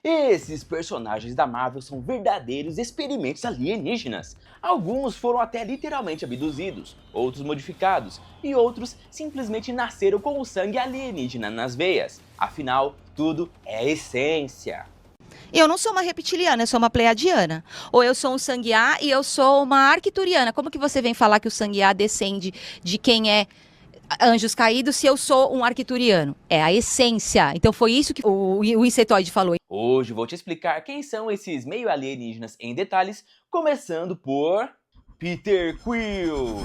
Esses personagens da Marvel são verdadeiros experimentos alienígenas. Alguns foram até literalmente abduzidos, outros modificados e outros simplesmente nasceram com o sangue alienígena nas veias. Afinal, tudo é essência. Eu não sou uma reptiliana, eu sou uma pleiadiana. Ou eu sou um sangue A e eu sou uma arcturiana. Como que você vem falar que o sangue A descende de quem é anjos caídos se eu sou um arcturiano? É a essência. Então foi isso que o insetoide falou. Hoje vou te explicar quem são esses meio alienígenas em detalhes, começando por Peter Quill.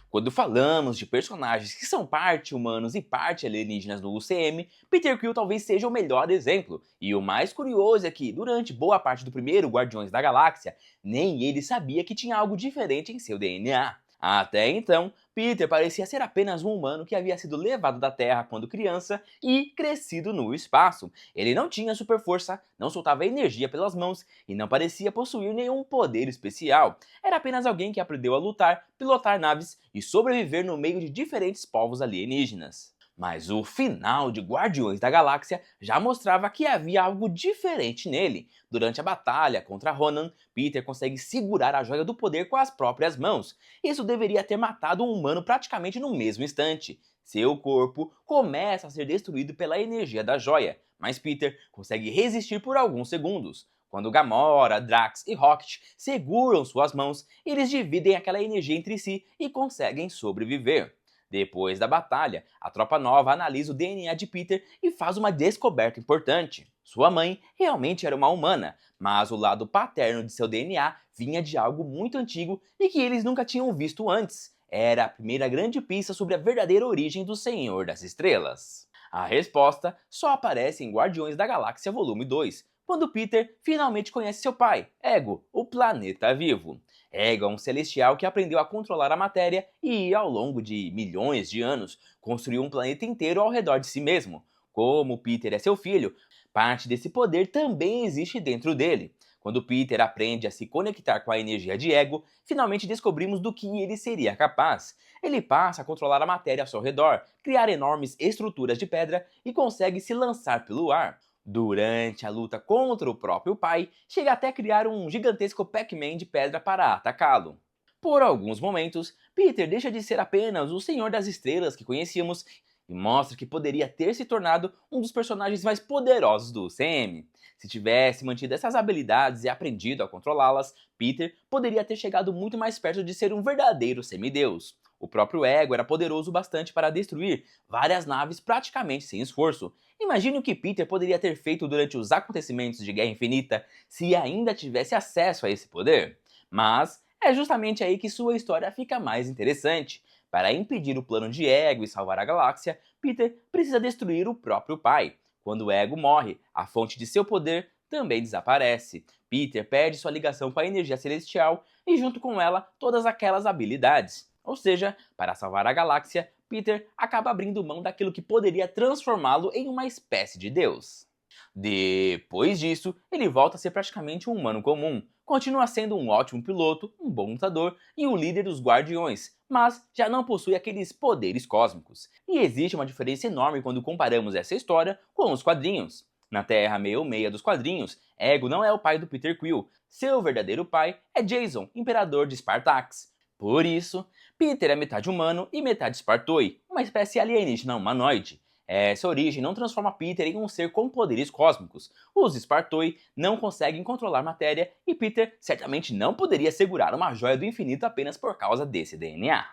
Quando falamos de personagens que são parte humanos e parte alienígenas no UCM, Peter Quill talvez seja o melhor exemplo. E o mais curioso é que, durante boa parte do primeiro Guardiões da Galáxia, nem ele sabia que tinha algo diferente em seu DNA. Até então, Peter parecia ser apenas um humano que havia sido levado da Terra quando criança e crescido no espaço. Ele não tinha super força, não soltava energia pelas mãos e não parecia possuir nenhum poder especial. Era apenas alguém que aprendeu a lutar, pilotar naves e sobreviver no meio de diferentes povos alienígenas. Mas o final de Guardiões da Galáxia já mostrava que havia algo diferente nele. Durante a batalha contra Ronan, Peter consegue segurar a Joia do Poder com as próprias mãos. Isso deveria ter matado um humano praticamente no mesmo instante. Seu corpo começa a ser destruído pela energia da joia, mas Peter consegue resistir por alguns segundos. Quando Gamora, Drax e Rocket seguram suas mãos, eles dividem aquela energia entre si e conseguem sobreviver. Depois da batalha, a tropa nova analisa o DNA de Peter e faz uma descoberta importante. Sua mãe realmente era uma humana, mas o lado paterno de seu DNA vinha de algo muito antigo e que eles nunca tinham visto antes. Era a primeira grande pista sobre a verdadeira origem do Senhor das Estrelas. A resposta só aparece em Guardiões da Galáxia Volume 2, quando Peter finalmente conhece seu pai, Ego, o planeta vivo. Ego é um celestial que aprendeu a controlar a matéria e, ao longo de milhões de anos, construiu um planeta inteiro ao redor de si mesmo. Como Peter é seu filho, parte desse poder também existe dentro dele. Quando Peter aprende a se conectar com a energia de Ego, finalmente descobrimos do que ele seria capaz. Ele passa a controlar a matéria ao seu redor, criar enormes estruturas de pedra e consegue se lançar pelo ar. Durante a luta contra o próprio pai, chega até a criar um gigantesco Pac-Man de pedra para atacá-lo. Por alguns momentos, Peter deixa de ser apenas o Senhor das Estrelas que conhecíamos e mostra que poderia ter se tornado um dos personagens mais poderosos do UCM. Se tivesse mantido essas habilidades e aprendido a controlá-las, Peter poderia ter chegado muito mais perto de ser um verdadeiro semideus. O próprio Ego era poderoso o bastante para destruir várias naves praticamente sem esforço. Imagine o que Peter poderia ter feito durante os acontecimentos de Guerra Infinita se ainda tivesse acesso a esse poder. Mas é justamente aí que sua história fica mais interessante. Para impedir o plano de Ego e salvar a galáxia, Peter precisa destruir o próprio pai. Quando Ego morre, a fonte de seu poder também desaparece. Peter perde sua ligação com a energia celestial e, junto com ela, todas aquelas habilidades. Ou seja, para salvar a galáxia, Peter acaba abrindo mão daquilo que poderia transformá-lo em uma espécie de deus. Depois disso, ele volta a ser praticamente um humano comum. Continua sendo um ótimo piloto, um bom lutador e o líder dos Guardiões, mas já não possui aqueles poderes cósmicos. E existe uma diferença enorme quando comparamos essa história com os quadrinhos. Na Terra 66 dos quadrinhos, Ego não é o pai do Peter Quill. Seu verdadeiro pai é Jason, imperador de Spartax. Por isso, Peter é metade humano e metade Spartoi, uma espécie alienígena humanoide. Essa origem não transforma Peter em um ser com poderes cósmicos. Os Spartoi não conseguem controlar matéria e Peter certamente não poderia segurar uma joia do infinito apenas por causa desse DNA.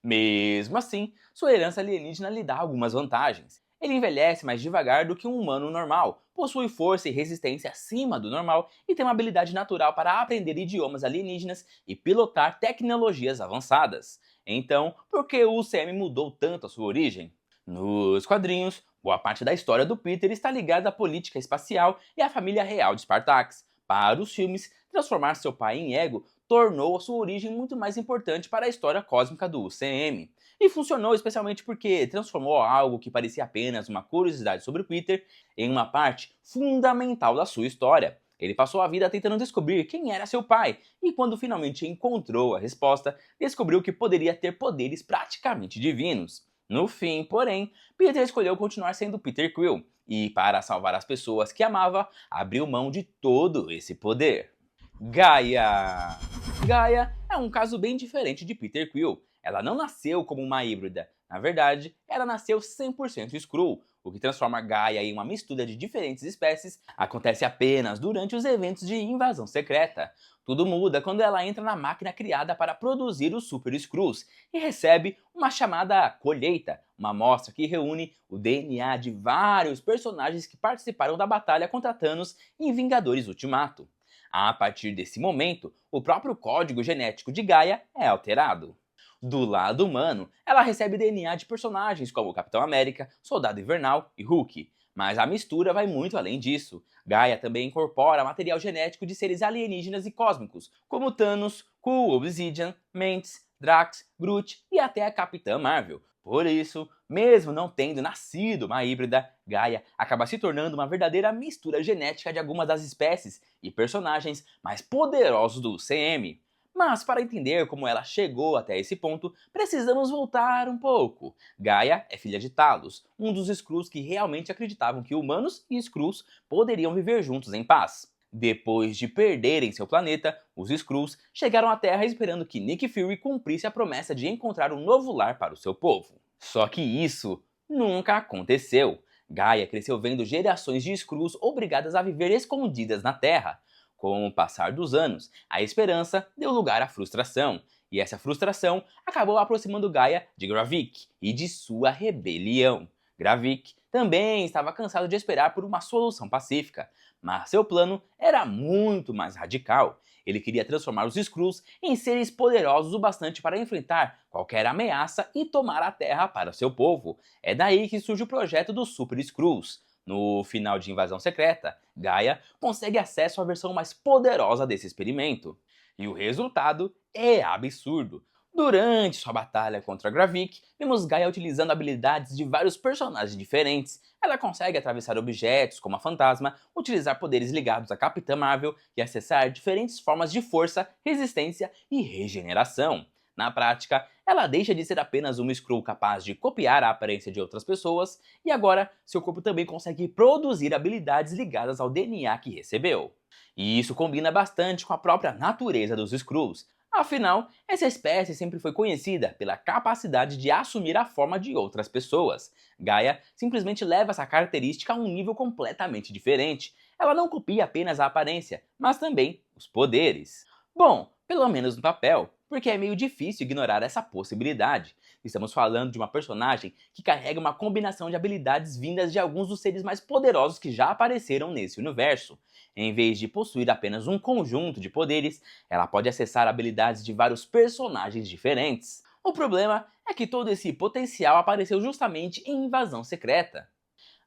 Mesmo assim, sua herança alienígena lhe dá algumas vantagens. Ele envelhece mais devagar do que um humano normal, possui força e resistência acima do normal e tem uma habilidade natural para aprender idiomas alienígenas e pilotar tecnologias avançadas. Então, por que o UCM mudou tanto a sua origem? Nos quadrinhos, boa parte da história do Peter está ligada à política espacial e à família real de Spartax. Para os filmes, transformar seu pai em Ego tornou a sua origem muito mais importante para a história cósmica do UCM. E funcionou especialmente porque transformou algo que parecia apenas uma curiosidade sobre o Peter em uma parte fundamental da sua história. Ele passou a vida tentando descobrir quem era seu pai, e quando finalmente encontrou a resposta, descobriu que poderia ter poderes praticamente divinos. No fim, porém, Peter escolheu continuar sendo Peter Quill e, para salvar as pessoas que amava, abriu mão de todo esse poder. Gaia! Gaia é um caso bem diferente de Peter Quill. Ela não nasceu como uma híbrida. Na verdade, ela nasceu 100% Skrull. O que transforma Gaia em uma mistura de diferentes espécies acontece apenas durante os eventos de invasão secreta. Tudo muda quando ela entra na máquina criada para produzir os Super Skrulls e recebe uma chamada colheita, uma amostra que reúne o DNA de vários personagens que participaram da batalha contra Thanos em Vingadores Ultimato. A partir desse momento, o próprio código genético de Gaia é alterado. Do lado humano, ela recebe DNA de personagens como Capitão América, Soldado Invernal e Hulk. Mas a mistura vai muito além disso. Gaia também incorpora material genético de seres alienígenas e cósmicos, como Thanos, Kul Obsidian, Mantis, Drax, Groot e até a Capitã Marvel. Por isso, mesmo não tendo nascido uma híbrida, Gaia acaba se tornando uma verdadeira mistura genética de algumas das espécies e personagens mais poderosos do UCM. Mas para entender como ela chegou até esse ponto, precisamos voltar um pouco. Gaia é filha de Talos, um dos Skrulls que realmente acreditavam que humanos e Skrulls poderiam viver juntos em paz. Depois de perderem seu planeta, os Skrulls chegaram à Terra esperando que Nick Fury cumprisse a promessa de encontrar um novo lar para o seu povo. Só que isso nunca aconteceu. Gaia cresceu vendo gerações de Skrulls obrigadas a viver escondidas na Terra. Com o passar dos anos, a esperança deu lugar à frustração, e essa frustração acabou aproximando Gaia de Gravik e de sua rebelião. Gravik também estava cansado de esperar por uma solução pacífica, mas seu plano era muito mais radical. Ele queria transformar os Skrulls em seres poderosos o bastante para enfrentar qualquer ameaça e tomar a Terra para seu povo. É daí que surge o projeto dos Super Skrulls. No final de Invasão Secreta, Gaia consegue acesso à versão mais poderosa desse experimento. E o resultado é absurdo. Durante sua batalha contra Gravik, vemos Gaia utilizando habilidades de vários personagens diferentes. Ela consegue atravessar objetos como a Fantasma, utilizar poderes ligados à Capitã Marvel e acessar diferentes formas de força, resistência e regeneração. Na prática, ela deixa de ser apenas uma Skrull capaz de copiar a aparência de outras pessoas, e agora seu corpo também consegue produzir habilidades ligadas ao DNA que recebeu. E isso combina bastante com a própria natureza dos Skrulls. Afinal, essa espécie sempre foi conhecida pela capacidade de assumir a forma de outras pessoas. Gaia simplesmente leva essa característica a um nível completamente diferente. Ela não copia apenas a aparência, mas também os poderes. Bom, pelo menos no papel, porque é meio difícil ignorar essa possibilidade. Estamos falando de uma personagem que carrega uma combinação de habilidades vindas de alguns dos seres mais poderosos que já apareceram nesse universo. Em vez de possuir apenas um conjunto de poderes, ela pode acessar habilidades de vários personagens diferentes. O problema é que todo esse potencial apareceu justamente em Invasão Secreta.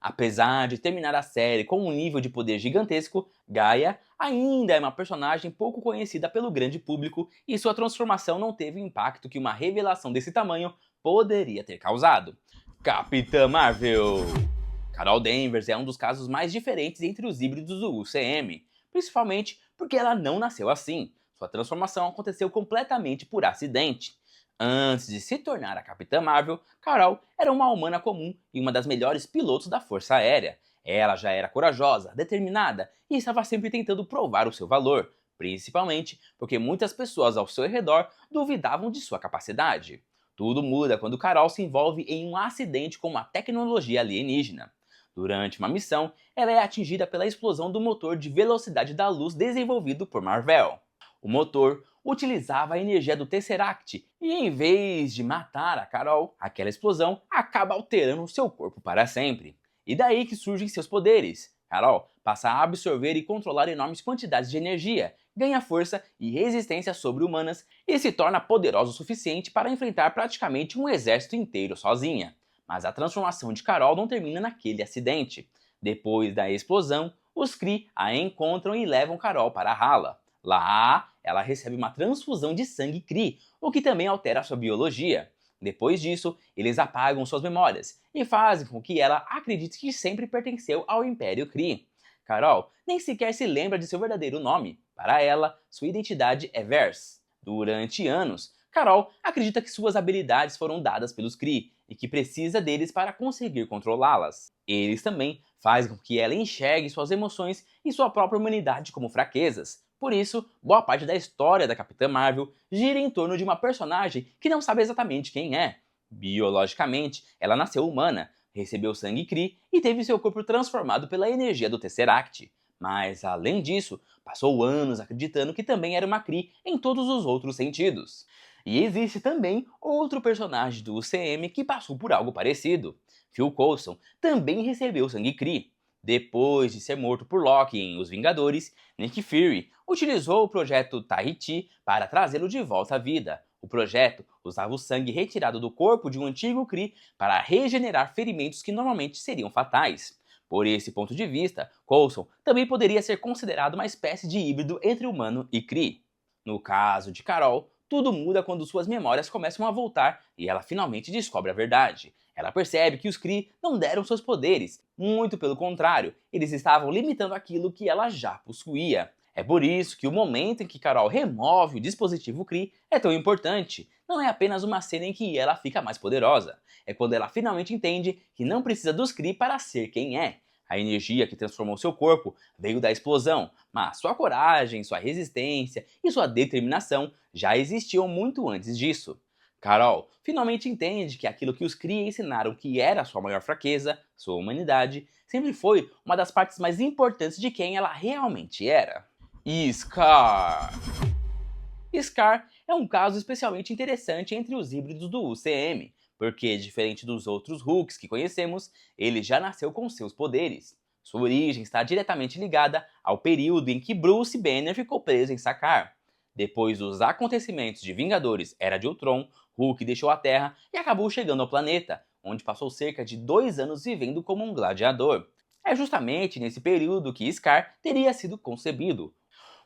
Apesar de terminar a série com um nível de poder gigantesco, Gaia ainda é uma personagem pouco conhecida pelo grande público e sua transformação não teve o impacto que uma revelação desse tamanho poderia ter causado. Capitã Marvel! Carol Danvers é um dos casos mais diferentes entre os híbridos do UCM, principalmente porque ela não nasceu assim. Sua transformação aconteceu completamente por acidente. Antes de se tornar a Capitã Marvel, Carol era uma humana comum e uma das melhores pilotos da Força Aérea. Ela já era corajosa, determinada e estava sempre tentando provar o seu valor, principalmente porque muitas pessoas ao seu redor duvidavam de sua capacidade. Tudo muda quando Carol se envolve em um acidente com uma tecnologia alienígena. Durante uma missão, ela é atingida pela explosão do motor de velocidade da luz desenvolvido por Marvel. O motor utilizava a energia do Tesseract e, em vez de matar a Carol, aquela explosão acaba alterando seu corpo para sempre. E daí que surgem seus poderes. Carol passa a absorver e controlar enormes quantidades de energia, ganha força e resistência sobre-humanas e se torna poderosa o suficiente para enfrentar praticamente um exército inteiro sozinha. Mas a transformação de Carol não termina naquele acidente. Depois da explosão, os Kree a encontram e levam Carol para Hala. Lá, ela recebe uma transfusão de sangue Kree, o que também altera sua biologia. Depois disso, eles apagam suas memórias e fazem com que ela acredite que sempre pertenceu ao Império Kree. Carol nem sequer se lembra de seu verdadeiro nome. Para ela, sua identidade é Vers. Durante anos, Carol acredita que suas habilidades foram dadas pelos Kree, e que precisa deles para conseguir controlá-las. Eles também fazem com que ela enxergue suas emoções e sua própria humanidade como fraquezas. Por isso, boa parte da história da Capitã Marvel gira em torno de uma personagem que não sabe exatamente quem é. Biologicamente, ela nasceu humana, recebeu sangue Kree e teve seu corpo transformado pela energia do Tesseract. Mas, além disso, passou anos acreditando que também era uma Kree em todos os outros sentidos. E existe também outro personagem do UCM que passou por algo parecido. Phil Coulson também recebeu sangue Kree. Depois de ser morto por Loki em Os Vingadores, Nick Fury utilizou o projeto Tahiti para trazê-lo de volta à vida. O projeto usava o sangue retirado do corpo de um antigo Kree para regenerar ferimentos que normalmente seriam fatais. Por esse ponto de vista, Coulson também poderia ser considerado uma espécie de híbrido entre humano e Kree. No caso de Carol, tudo muda quando suas memórias começam a voltar e ela finalmente descobre a verdade. Ela percebe que os Kree não deram seus poderes, muito pelo contrário, eles estavam limitando aquilo que ela já possuía. É por isso que o momento em que Carol remove o dispositivo Kree é tão importante. Não é apenas uma cena em que ela fica mais poderosa, é quando ela finalmente entende que não precisa dos Kree para ser quem é. A energia que transformou seu corpo veio da explosão, mas sua coragem, sua resistência e sua determinação já existiam muito antes disso. Carol finalmente entende que aquilo que os Kree ensinaram que era sua maior fraqueza, sua humanidade, sempre foi uma das partes mais importantes de quem ela realmente era. E Scar. Scar é um caso especialmente interessante entre os híbridos do UCM, porque, diferente dos outros Hulks que conhecemos, ele já nasceu com seus poderes. Sua origem está diretamente ligada ao período em que Bruce Banner ficou preso em Sakaar. Depois dos acontecimentos de Vingadores Era de Ultron, Hulk deixou a Terra e acabou chegando ao planeta, onde passou cerca de 2 anos vivendo como um gladiador. É justamente nesse período que Scar teria sido concebido.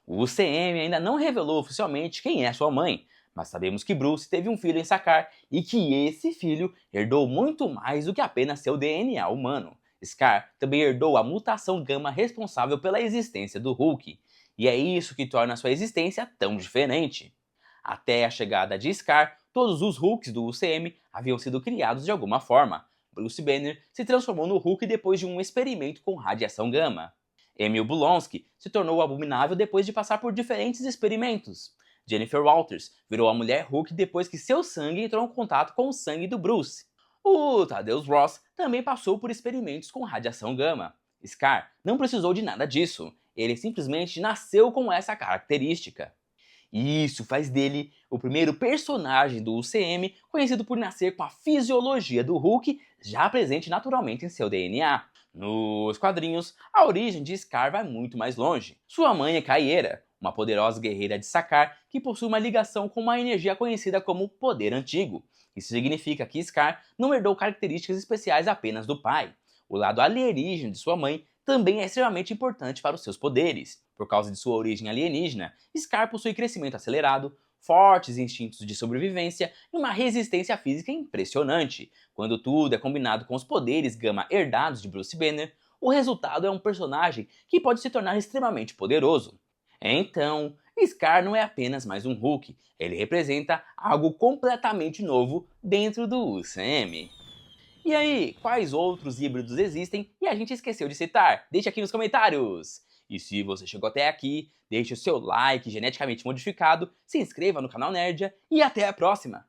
O UCM ainda não revelou oficialmente quem é sua mãe, mas sabemos que Bruce teve um filho em Sakaar e que esse filho herdou muito mais do que apenas seu DNA humano. Scar também herdou a mutação gama responsável pela existência do Hulk, e é isso que torna sua existência tão diferente. Até a chegada de Scar, todos os Hulks do UCM haviam sido criados de alguma forma. Bruce Banner se transformou no Hulk depois de um experimento com radiação gama. Emil Blonsky se tornou abominável depois de passar por diferentes experimentos. Jennifer Walters virou a mulher Hulk depois que seu sangue entrou em contato com o sangue do Bruce. O Thaddeus Ross também passou por experimentos com radiação gama. Scar não precisou de nada disso, ele simplesmente nasceu com essa característica. E isso faz dele o primeiro personagem do UCM conhecido por nascer com a fisiologia do Hulk já presente naturalmente em seu DNA. Nos quadrinhos, a origem de Scar vai muito mais longe. Sua mãe é Caieira, uma poderosa guerreira de Sakaar que possui uma ligação com uma energia conhecida como Poder Antigo. Isso significa que Scar não herdou características especiais apenas do pai. O lado alienígena de sua mãe também é extremamente importante para os seus poderes. Por causa de sua origem alienígena, Scar possui crescimento acelerado, fortes instintos de sobrevivência e uma resistência física impressionante. Quando tudo é combinado com os poderes gama herdados de Bruce Banner, o resultado é um personagem que pode se tornar extremamente poderoso. Então, Scar não é apenas mais um Hulk, ele representa algo completamente novo dentro do UCM. E aí, quais outros híbridos existem e a gente esqueceu de citar? Deixe aqui nos comentários! E se você chegou até aqui, deixe o seu like geneticamente modificado, se inscreva no canal Nerdia e até a próxima!